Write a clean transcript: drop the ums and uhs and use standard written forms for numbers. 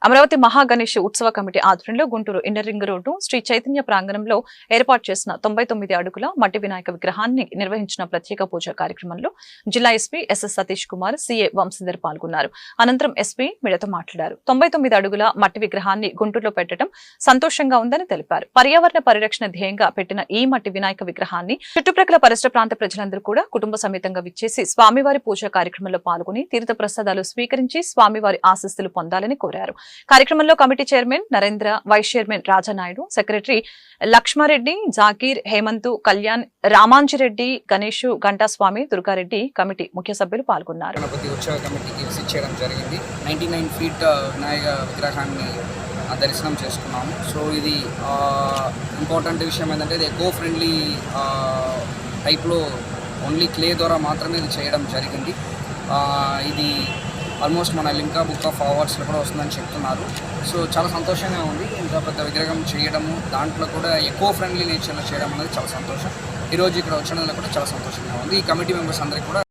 అమరావతి మహాగణేష్ ఉత్సవ కమిటీ ఆధ్వర్యంలో Guntur inner ring road Sri Chaitanya ప్రాంగణంలో ఏర్పాటు చేసిన 99 అడుగుల మట్టి వినాయక విగ్రహాన్ని నిర్వహించిన ప్రత్యేక పూజా కార్యక్రమంలో జిల్లా SP SS Satish Kumar CA Vamsidhar పాల్గొన్నారు. అనంతరం ఎస్పీ మీడియాతో మాట్లాడారు. 99 అడుగుల మట్టి విగ్రహాన్ని గుంటూరులో పెట్టడం సంతోషంగా ఉందని తెలిపారు. పర్యావరణ పరిరక్షణ ధ్యేయంగా పెట్టిన ఈ మట్టి వినాయక విగ్రహాన్ని చుట్టుప్రక్కల పరిసర ప్రాంత ప్రజలందరూ కూడా కుటుంబ సమేతంగా విచ్చేసి స్వామివారి పూజా కార్యక్రమంలో పాల్గొని తీర్థ ప్రసాదాలు స్వీకరించి స్వామివారి ఆశీస్సులు పొందాలని కోరారు. కార్యక్రమంలో committee chairman Narendra, vice chairman Rajanaidu, secretary Lakshmareddy, Zakir, Hemanth, Kalyan, Ramanjireddy, Ganesh, Gantaswamy, Durgareddy committee ముఖ్య సభ్యులు పాల్గొన్నారు. గణపతి ఉత్సవ కమిటీకి విజిట్ చేయడం జరిగింది. 99 ఫీట్ వినాయక విగ్రహాన్ని దర్శనం చేసుకున్నాము. సో ఇది ఇంపార్టెంట్ విషయం ఏంటంటే ఇది ఎకో ఫ్రెండ్లీ టైప్లో ఓన్లీ క్లే ద్వారా మాత్రమే ఇది చేయడం జరిగింది. ఇది ఆల్మోస్ట్ మన లింకా బుక్ ఆఫ్ అవార్డ్స్లో కూడా వస్తుందని చెప్తున్నారు. సో చాలా సంతోషంగా ఉంది. ఇంత పెద్ద విగ్రహం చేయడము, దాంట్లో కూడా ఎకో ఫ్రెండ్లీ నేచర్లో చేయడం అనేది చాలా సంతోషం. ఈరోజు ఇక్కడ వచ్చడంలో కూడా చాలా సంతోషంగా ఉంది. ఈ కమిటీ మెంబర్స్ అందరికీ కూడా